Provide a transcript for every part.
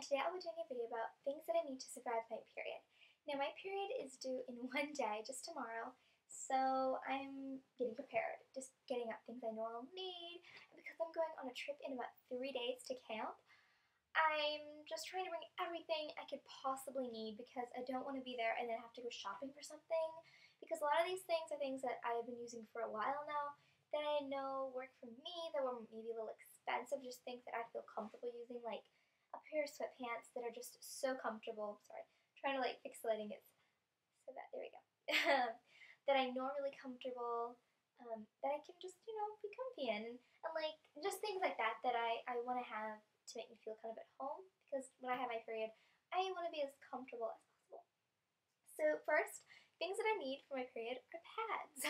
and today I'll be doing a video about things that I need to survive my period. Now my period is due in one day, just tomorrow, so I'm getting prepared, just getting up things I know I'll need, and because I'm going on a trip in about 3 days to camp, I'm just trying to bring everything I could possibly need because I don't want to be there and then have to go shopping for something, because a lot of these things are things that I have been using for a while now that I know work for me, that were maybe a little expensive, just things that I feel comfortable using, like a pair of sweatpants that are just so comfortable. Sorry, I'm trying to like fix the lighting. It's so bad. There we go. That I know are really comfortable, that I can just, be comfy in. And like, just things like that that I want to have to make me feel kind of at home. Because when I have my period, I want to be as comfortable as possible. So first, things that I need for my period are pads.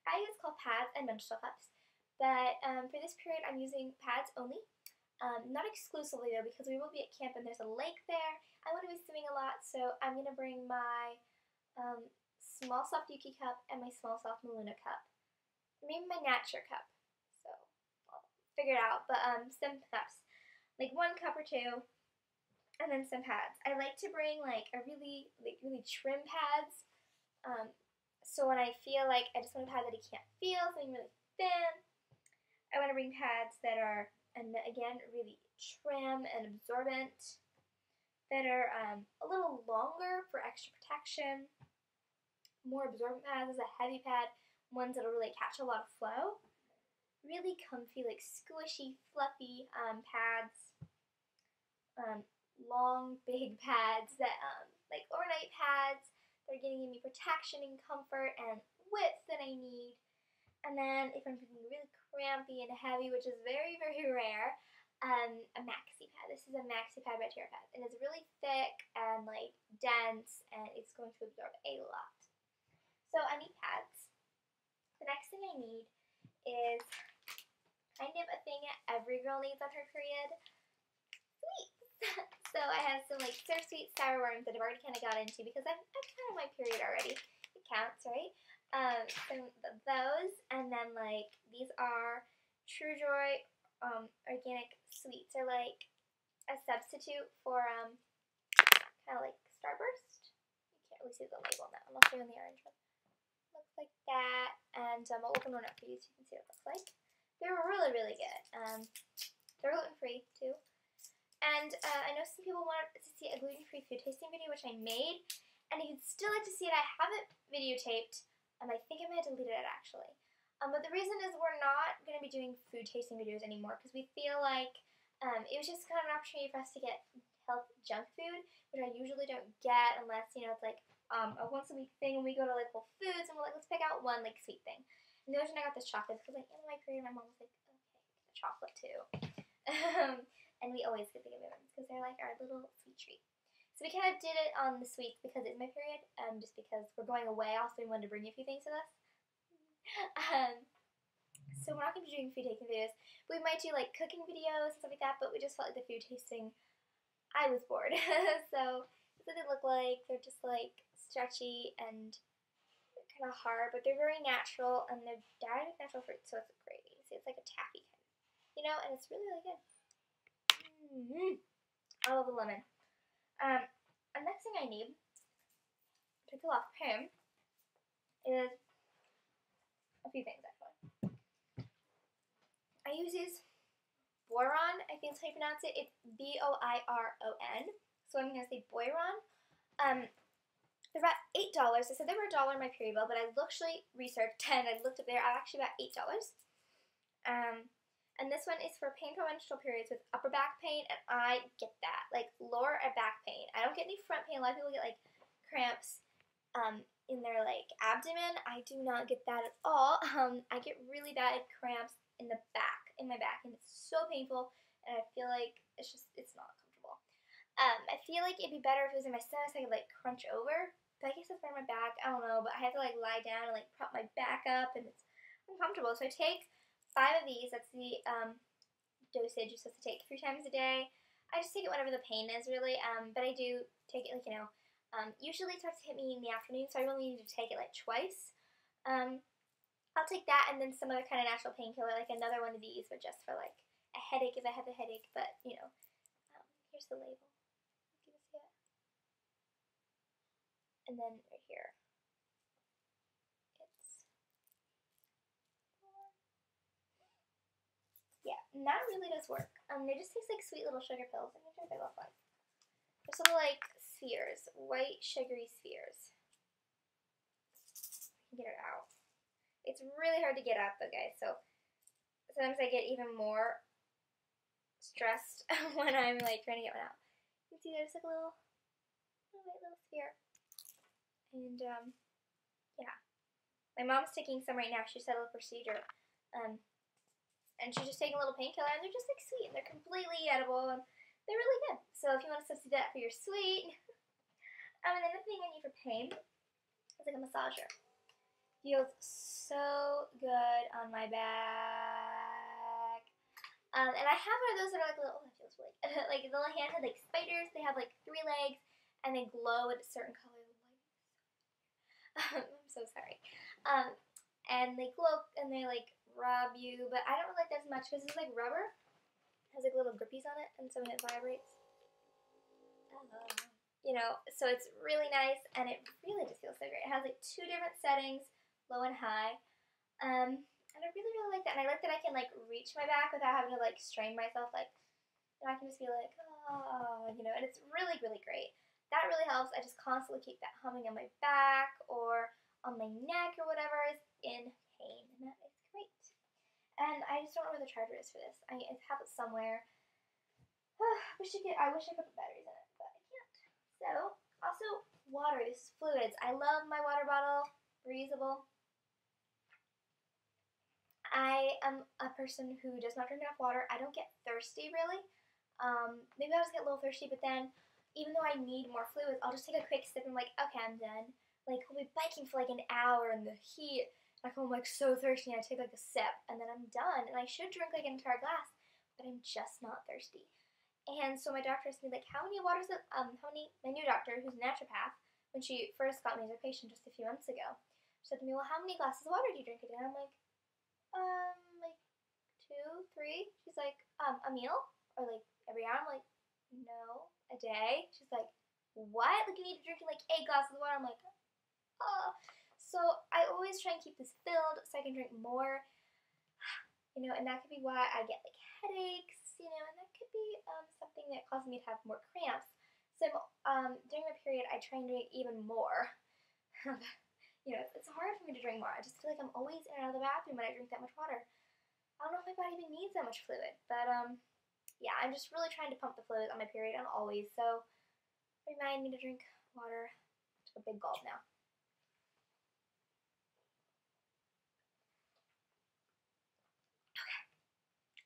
I use called pads and menstrual cups. But for this period, I'm using pads only. Not exclusively though, because we will be at camp and there's a lake there. I want to be swimming a lot, so I'm going to bring my small soft Yuki cup and my small soft Maluna cup. Maybe my Nature cup. So I'll figure it out. But some cups. Like 1 cup or 2. And then some pads. I like to bring like a really trim pads. So when I feel like I just want a pad that I can't feel, something really thin. I want to bring pads that are, and again, really trim and absorbent, that are a little longer for extra protection. More absorbent pads is a heavy pad, ones that'll really catch a lot of flow. Really comfy, like squishy, fluffy pads. Long, big pads that, like overnight pads that are getting me protection and comfort and width that I need. And then if I'm feeling really crampy and heavy, which is very, very rare, a maxi pad. This is a maxi pad by TheraPad, and it's really thick and like dense, and it's going to absorb a lot. So I need pads. The next thing I need is kind of a thing every girl needs on her period: sweets. So I have some like Surf Sweet sour worms that I've already kind of got into because I've had my period already. It counts, right? Some of those, and then like these are True Joy organic sweets. Are like a substitute for kind of like Starburst. You can't really see the label on that one. I'll show you in the orange one. Looks like that, and I'll open one up for you so you can see what it looks like. They're really, really good. They're gluten-free too. And I know some people want to see a gluten-free food tasting video, which I made. And if you'd still like to see it, I have it videotaped. I think I might have deleted it actually. But the reason is we're not going to be doing food tasting videos anymore because we feel like it was just kind of an opportunity for us to get health junk food, which I usually don't get unless, it's like a once a week thing when we go to like Whole Foods and we're like, let's pick out one like sweet thing. And the reason I got this chocolate because like in my period, my mom was like, okay, get the chocolate too. And we always get the M&Ms because they're like our little sweet treat. So we kind of did it on the sweets because it's my period, just because we're going away. Also, we wanted to bring you a few things with us. So we're not going to be doing food tasting videos. We might do like cooking videos and stuff like that, but we just felt like the food tasting, I was bored. So that's what they look like. They're just like stretchy and kind of hard, but they're very natural and they're dyed with natural fruit, so it's great. See, it's like a taffy kind of, and it's really, really good. I love the lemon. The next thing I need to fill off home is a few things actually. I use these Boiron, I think that's how you pronounce it. It's Boiron. So I'm gonna say Boiron. They're about $8. I said they were $1 in my period bill, but I actually researched and I looked up there. I'm actually about $8. And this one is for painful menstrual periods with upper back pain, and I get that. Like lower back pain. I don't get any front pain. A lot of people get like cramps in their like abdomen. I do not get that at all. I get really bad cramps in the back, in my back, and it's so painful, and I feel like it's not comfortable. I feel like it'd be better if it was in my stomach so I could like crunch over, but I guess it's better in my back. I don't know, but I have to like lie down and like prop my back up, and it's uncomfortable. So I take 5 of these. That's the dosage you're supposed to take 3 times a day. I just take it whenever the pain is, really. But I do take it, like, usually it starts to hit me in the afternoon, so I really need to take it, like, twice. I'll take that and then some other kind of natural painkiller, like another one of these, but just for, like, a headache if I have a headache. But, here's the label. And then right here, yeah, and that really does work. They just taste like sweet little sugar pills. I'm not sure if they look like. They're sort of like spheres, white sugary spheres. Get it out. It's really hard to get out though, guys. So sometimes I get even more stressed when I'm like trying to get one out. You can see there's like a little white little sphere. And yeah, my mom's taking some right now. She just had a little procedure. And she's just taking a little painkiller, and they're just like sweet. They're completely edible, and they're really good. So if you want to substitute that for your sweet, and then the thing I need for pain is like a massager. Feels so good on my back. And I have one of those that are like little, oh, that feels really good. Like the little handheld like spiders. They have like 3 legs, and they glow at a certain color. I'm so sorry. And they glow, and they like rub you, but I don't really like that as much because it's like rubber. It has like little grippies on it, and so when it vibrates, you know, so it's really nice, and it really just feels so great. It has like 2 different settings, low and high, and I really, really like that. And I like that I can like reach my back without having to like strain myself, like, and I can just be like, oh, you know, and it's really, really great. That really helps. I just constantly keep that humming on my back or on my neck or whatever is in pain, and that is great. And I just don't know where the charger is for this. I have it somewhere. I wish I could put batteries in it, but I can't. So, also water, these fluids. I love my water bottle, reusable. I am a person who does not drink enough water. I don't get thirsty really. Maybe I'll just get a little thirsty, but then even though I need more fluids, I'll just take a quick sip and I'm like, okay, I'm done. Like, we'll be biking for like an hour in the heat. I come home like so thirsty and I take like a sip and then I'm done. And I should drink like an entire glass, but I'm just not thirsty. And so my doctor asked me like, my new doctor, who's a naturopath, when she first got me as a patient just a few months ago, she said to me, well, how many glasses of water do you drink a day? And I'm like 2, 3. She's like, a meal? Or like every hour? I'm like, no, a day. She's like, what? Like you need to drink like 8 glasses of water? I'm like, oh. So I always try and keep this filled so I can drink more, you know, and that could be why I get like headaches, you know, and that could be something that causes me to have more cramps. So during my period, I try and drink even more. You know, it's hard for me to drink more. I just feel like I'm always in and out of the bathroom when I drink that much water. I don't know if my body even needs that much fluid, but yeah, I'm just really trying to pump the fluid on my period, and always. So remind me to drink water. I took a big gulp now.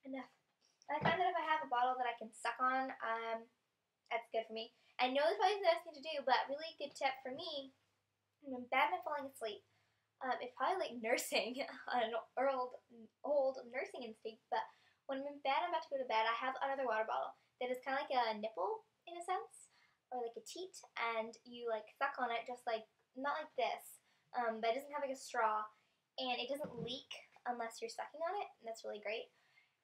Enough. And I find that if I have a bottle that I can suck on, that's good for me. I know it's probably the best thing to do, but really good tip for me, when I'm bad and falling asleep, it's probably like nursing, an old nursing instinct, but when I'm in bed, I'm about to go to bed, I have another water bottle that is kind of like a nipple, in a sense, or like a teat, and you like suck on it just like, not like this, but it doesn't have like a straw, and it doesn't leak unless you're sucking on it, and that's really great.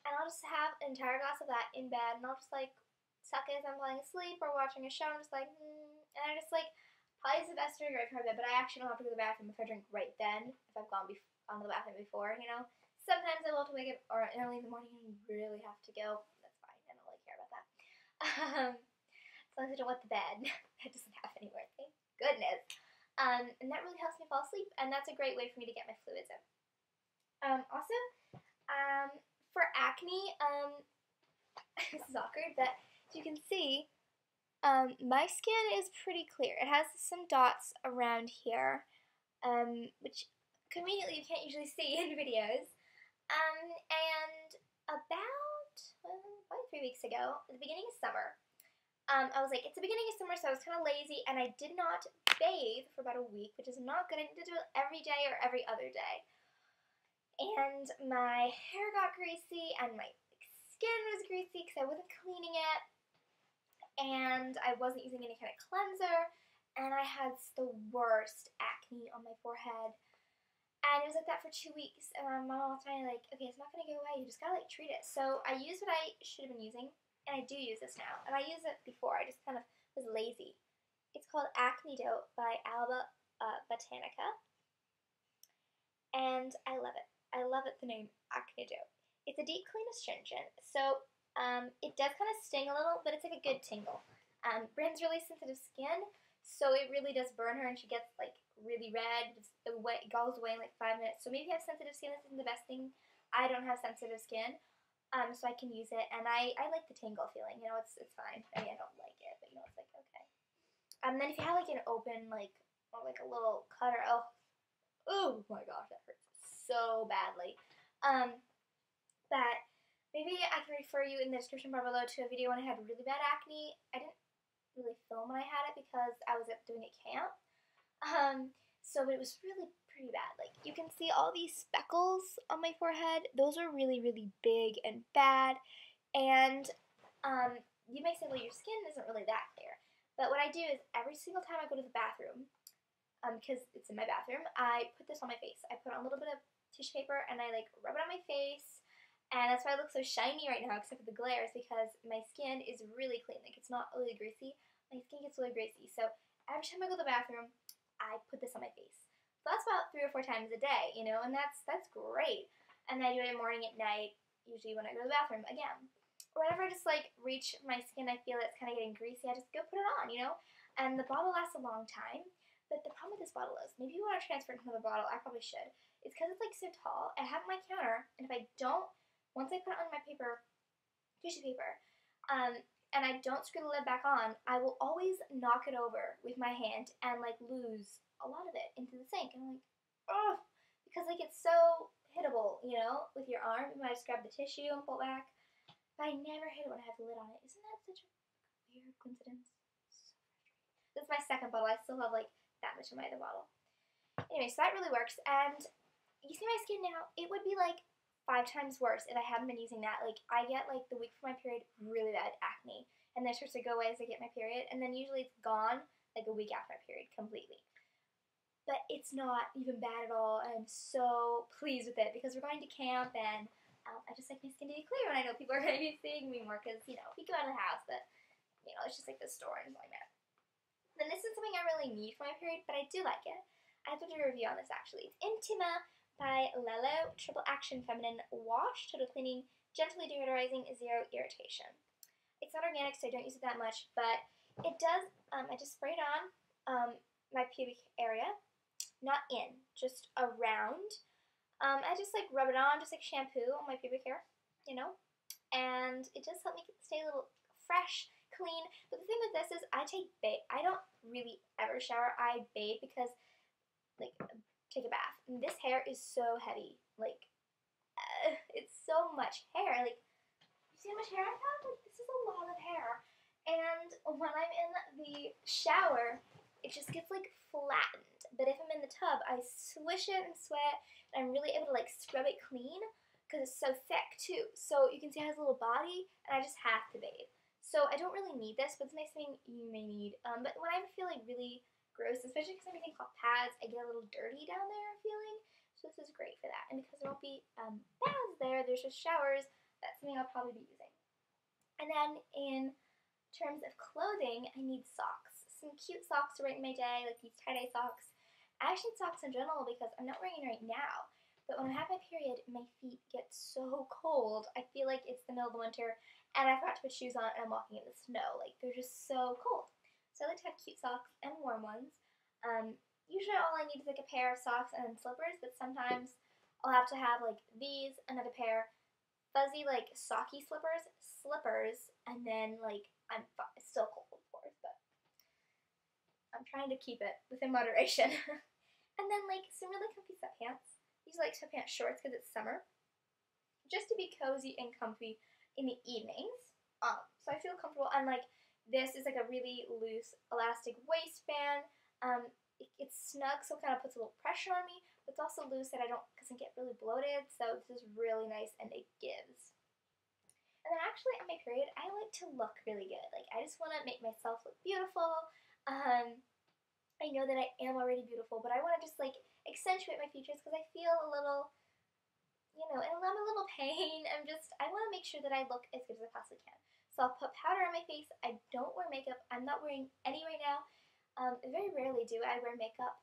And I'll just have an entire glass of that in bed, and I'll just like suck it as I'm falling asleep or watching a show. I'm just like, and I just like, probably is the best drink right before bed, but I actually don't have to go to the bathroom if I drink right then, if I've gone to the bathroom before, you know. Sometimes I will have to wake up or early in the morning and really have to go. That's fine. I don't really care about that. As long as I don't wet the bed. That doesn't happen anywhere. Thank goodness. And that really helps me fall asleep, and that's a great way for me to get my fluids in. Also, for acne, this is awkward, but as you can see, my skin is pretty clear. It has some dots around here, which conveniently you can't usually see in videos. And about, probably 3 weeks ago, at the beginning of summer, I was like, it's the beginning of summer, so I was kind of lazy, and I did not bathe for about a week, which is not good. I need to do it every day or every other day. And my hair got greasy, and my skin was greasy because I wasn't cleaning it, and I wasn't using any kind of cleanser, and I had the worst acne on my forehead. And it was like that for 2 weeks, and my mom was trying to like, okay, it's not going to go away, you just gotta like treat it. So I used what I should have been using, and I do use this now, and I used it before, I just kind of was lazy. It's called Acne Dope by Alba Botanica, and I love it. I love it, the name Acne Dope. It's a deep clean astringent, so it does kind of sting a little, but it's like a good tingle. Bryn's really sensitive skin, so it really does burn her, and she gets like really red. It goes away in like 5 minutes. So maybe you have sensitive skin. This isn't the best thing. I don't have sensitive skin, so I can use it, and I like the tingle feeling. You know, it's fine. I mean, I don't like it, but you know, it's like okay. Then if you have like an open or like a little cut, or oh my gosh, that hurts so badly. That maybe I can refer you in the description bar below to a video when I had really bad acne. I didn't really film when I had it because I was doing a camp. So it was really pretty bad. Like, you can see all these speckles on my forehead. Those are really, really big and bad. And you may say, well, your skin isn't really that clear. But what I do is every single time I go to the bathroom, because it's in my bathroom, I put this on my face. I put on a little bit of tissue paper and I like rub it on my face. And that's why I look so shiny right now, except for the glare, is because my skin is really clean. Like, it's not really greasy. My skin gets really greasy. So every time I go to the bathroom, I put this on my face. So that's about 3 or 4 times a day, you know, and that's great. And then I do it in the morning, at night, usually when I go to the bathroom again. Or whenever I just like reach my skin, I feel it's kind of getting greasy, I just go put it on, you know. And the bottle lasts a long time. But the problem with this bottle is, maybe you want to transfer it to another bottle, I probably should. It's because it's like so tall. I have it on my counter, and if I don't, once I put it on my tissue paper, and I don't screw the lid back on, I will always knock it over with my hand and like lose a lot of it into the sink. And I'm like, oh, because like it's so hittable, you know, with your arm. You might just grab the tissue and pull it back. But I never hit it when I have the lid on it. Isn't that such a weird coincidence? This is my second bottle. I still have like that much in my other bottle. Anyway, so that really works. And you see my skin now, it would be like 5 times worse if I hadn't been using that. Like, I get like the week before my period really bad acne, and then it starts to go away as I get my period, and then usually it's gone like a week after my period completely. But it's not even bad at all. I'm so pleased with it because we're going to camp, and I just like my skin to be clear, and I know people are going to be seeing me more because, you know, we go out of the house, but, you know, it's just like the store and something like that. Then this is something I really need for my period, but I do like it. I have to do a review on this actually. It's Intima by Lelo Triple Action Feminine Wash, Total Cleaning, Gently Deodorizing, Zero Irritation. It's not organic, so I don't use it that much, but it does, I just spray it on my pubic area, not in, just around. I just like rub it on, just like shampoo on my pubic hair, you know, and it does help me stay a little fresh, clean. But the thing with this is I don't really ever shower. I bathe because, like, take a bath. And this hair is so heavy. Like, it's so much hair. Like, you see how much hair I have? Like, this is a lot of hair. And when I'm in the shower, it just gets, like, flattened. But if I'm in the tub, I swish it and sweat, and I'm really able to, like, scrub it clean because it's so thick, too. So you can see it has a little body, and I just have to bathe. So I don't really need this, but it's a nice thing you may need. But when I feel, like, really gross, especially because I'm using cloth pads, I get a little dirty down there feeling, so this is great for that. And because there won't be baths there, there's just showers, that's something I'll probably be using. And then in terms of clothing, I need socks. Some cute socks to write in my day, like these tie-dye socks. I actually need socks in general because I'm not wearing it right now, but when I have my period, my feet get so cold. I feel like it's the middle of the winter, and I forgot to put shoes on, and I'm walking in the snow. Like, they're just so cold. So I like to have cute socks and warm ones. Usually all I need is like a pair of socks and slippers, but sometimes I'll have to have like these, another pair, fuzzy like socky slippers, and then like it's still cold of course, but I'm trying to keep it within moderation. And then like some really comfy sweatpants. These are like sweatpants shorts because it's summer, just to be cozy and comfy in the evenings. So I feel comfortable, and like this is like a really loose elastic waistband. It's snug, so it kind of puts a little pressure on me, but it's also loose that doesn't get really bloated, so this is really nice and it gives. And then actually at my period, I like to look really good. Like, I just want to make myself look beautiful. I know that I am already beautiful, but I want to just like accentuate my features because I feel a little, you know, and I'm a little pain. I want to make sure that I look as good as I possibly can. So I'll put powder on my face. I don't wear makeup. I'm not wearing any right now. Very rarely do I wear makeup.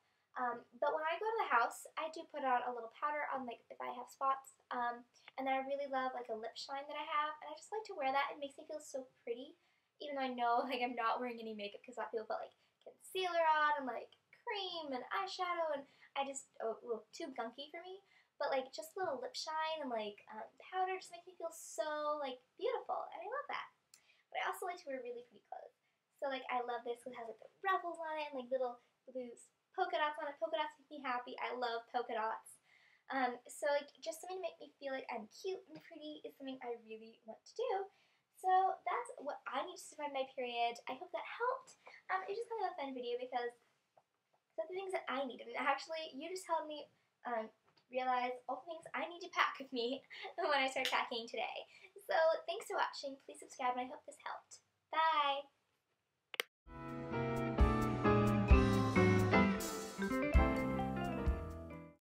But when I go to the house, I do put on a little powder on, like, if I have spots. And then I really love, like, a lip shine that I have, and I just like to wear that. It makes me feel so pretty, even though I know, like, I'm not wearing any makeup because a lot of people put, like, concealer on and, like, cream and eyeshadow, and I just, too gunky for me. But, like, just a little lip shine and, like, powder just makes me feel so, like, beautiful, and I love that. But I also like to wear really pretty clothes. So, like, I love this because it has, like, the ruffles on it and, like, little blue polka dots on it. Polka dots make me happy. I love polka dots. So, like, just something to make me feel like I'm cute and pretty is something I really want to do. So that's what I need to survive my period. I hope that helped. It was just kind of a fun video because those are the things that I need. And actually, you just helped me realize all the things I need to pack with me when I start packing today. So thanks for watching. Please subscribe, and I hope this helped.